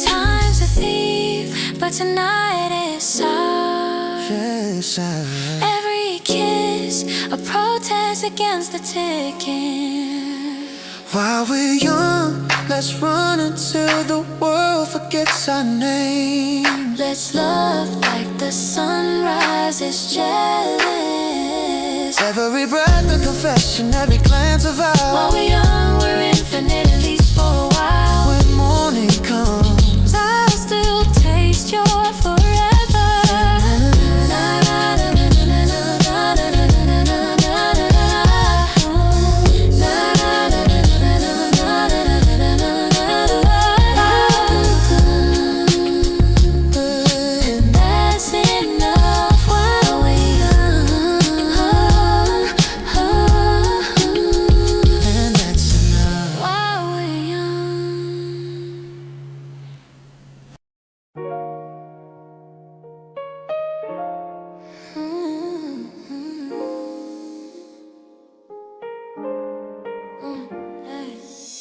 Time's a thief, but tonight is ours. Yes, Every kiss a protest against the ticking. while we're young, let's run until the world forgets our name. Let's love like the sunrise is jealous. Every breath a confession, every glance a vow. While we're young, we're infinite, at least for a while. When morning comes, I'll still taste your forever.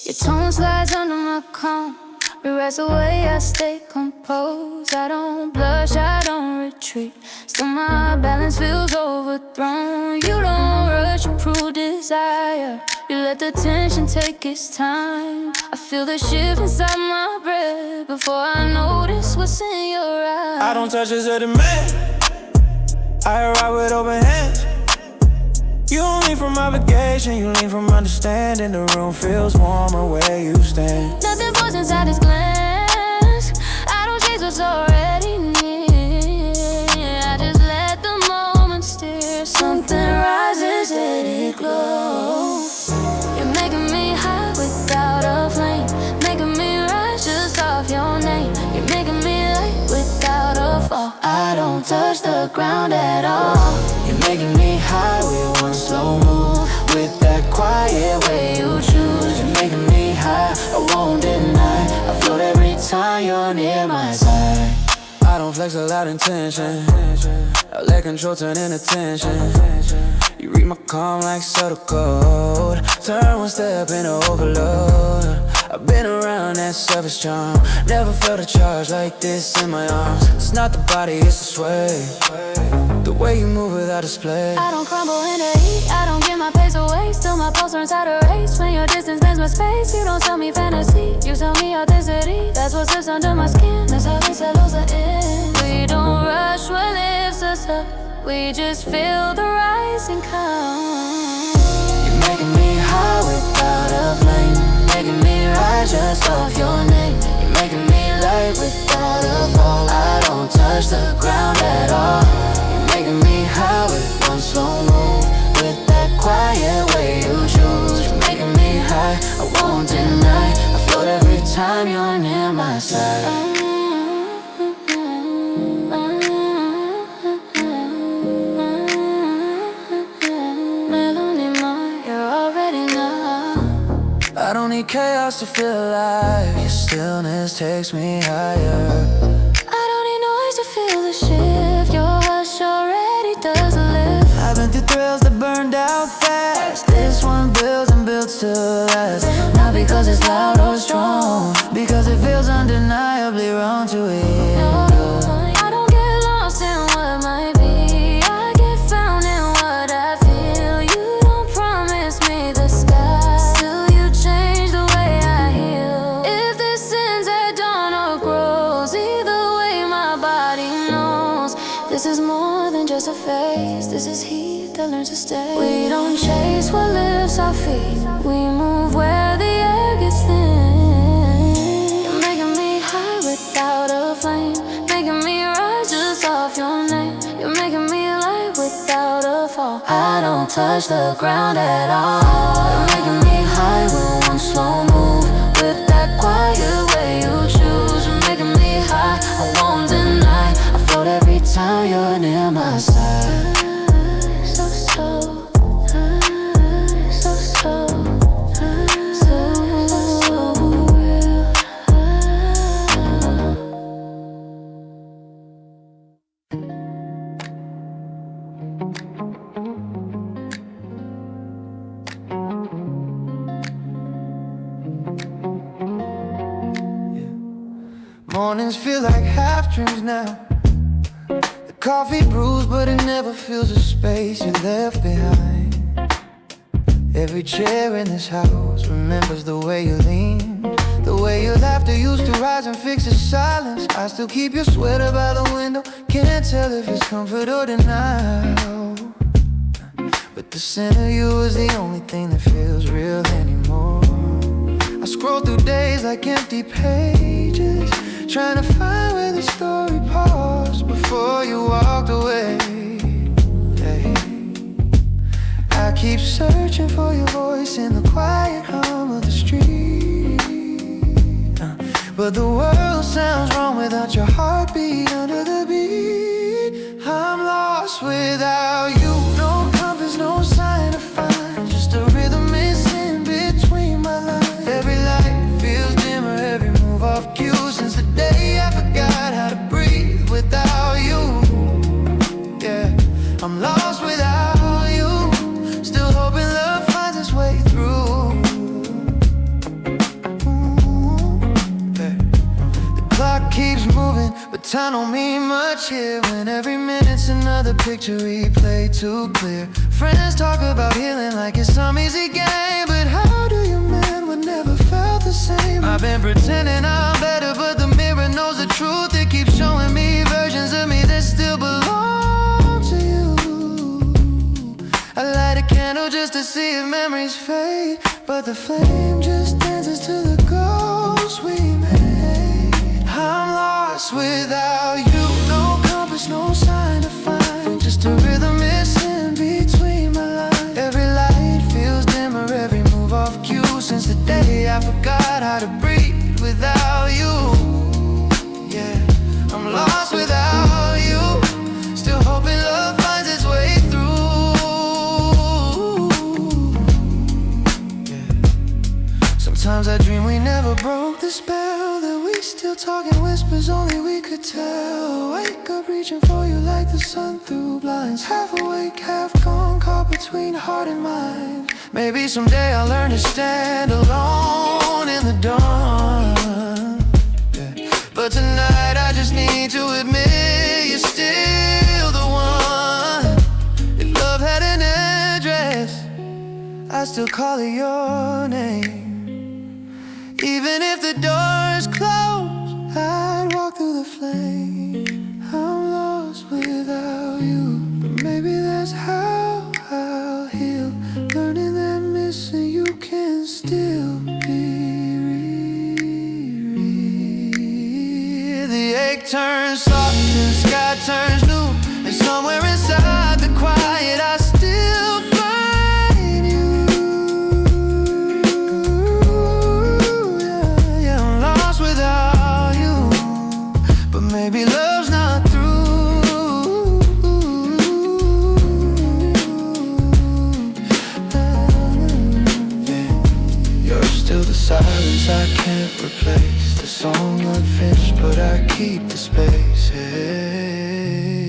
Your tone slides under my comb. Rewrites the way I stay composed. I don't blush, I don't retreat. Still my balance feels overthrown. You don't rush, you prove desire. You let the tension take its time. I feel the shift inside my breath before I notice what's in your eyes. I don't touch this other man. I arrive with open hands. You don't lean from obligation, you lean from understanding. The room feels warmer where you stand. Nothing forced inside this glance. I don't chase what's already near. I just let the moment steer. Something rises, let it glow. You're making me high without a flame, making me rise just off your name. You're making me light without a fall. I don't touch the ground at all. You're making me high with one slow move, with that quiet way you choose. You're making me high, I won't deny. I float every time you're near my side. I don't flex without intention, I let control turn into tension. You read my calm like subtle code. Turn one step into overload. I've been around that surface charm. Never felt a charge like this in my arms. It's not the body, it's the sway. The way you move without display. I don't crumble in the heat, I don't give my pace away. Still my pulse runs out of race. When your distance bends my space, you don't tell me fantasy, you tell me authenticity. That's what sits under my skin, that's how this settles the in. We don't rush what lifts us up, we just feel the rising come. You're making me high without a flame, making me rise just off your name. You're making me light without a fall. I don't touch the ground at all. You're making me high with one slow move, with that quiet way you choose. You're making me high, I won't deny. I float every time you're near my side. need chaos to feel alive. Your stillness takes me higher. I don't need noise to feel the shift. Your hush already does the lift. I've been through thrills that burned out fast. This one builds and builds to last. Not because it's loud or strong, because it feels undeniably wrong to hear. I don't get lost in what might be. I get found in what I feel. You don't promise me the sky, still you change the way I heal. If this ends at dawn or grows, either way my body knows this is more than just a phase. This is heat that learns to stay. We don't chase what lifts our feet, we move where the air gets thin. You're making me high without a flame, making me rise just off your name. You're making me light without a fall. I don't touch the ground at all. You're making me high with one slow move, with that quiet way you choose. You're making me high, I won't deny. I float every time you're near my side. Mornings feel like half dreams now. The coffee brews, but it never fills the space you left behind. Every chair in this house remembers the way you leaned, the way your laughter used to rise and fix the silence. I still keep your sweater by the window, can't tell if it's comfort or denial. But the scent of you is the only thing that feels real anymore. I scroll through days like empty pages, trying to find where the story paused before you walked away. Hey. I keep searching for your voice in the quiet hum of the street, but the world sounds wrong without your heartbeat under the beat. I'm lost without you, no compass, no sign to find, just a rhythm missing between my lines. Every light feels dimmer, every move off cue, since the day I forgot how to breathe without you. Yeah, I'm lost without you, still hoping love finds its way through. Yeah. The clock keeps moving, but time don't mean much here, when every minute's another picture replayed too clear. Friends talk about healing like it's some easy game, but how do you mend what never felt the same? I've been pretending I'm better, but the mirror knows the truth. It keeps showing me versions of me that still belong to you. I light a candle just to see if memories fade, but the flame just dances to the ghosts we made. I'm lost without you, no compass, no sign to find, just a rhythm missing between my lines. Every light feels dimmer, every move off cue, since the day I forgot how to breathe without you. Yeah, I'm lost without you, still hoping love finds its way through. Yeah. Sometimes I dream we never broke the spell, that we still talk in whispers only we could tell. Wake up reaching for you like the sun through blinds, half awake, half gone, caught between heart and mind. Maybe someday I'll learn to stand alone in the dawn. Yeah. But tonight I just need to admit you're still the one. If love had an address, I'd still call it your name. Even if the door is closed, I'd walk through the flame. I'm lost without you, but maybe that's how I'll heal, learning that missing you can still be real. The ache turns soft and the sky turns new, and somewhere inside the quiet I still find you. Yeah, I'm lost without you, but maybe love's not through. You're still the silence I can't replace. The song unfinished, but I keep the space. Hey.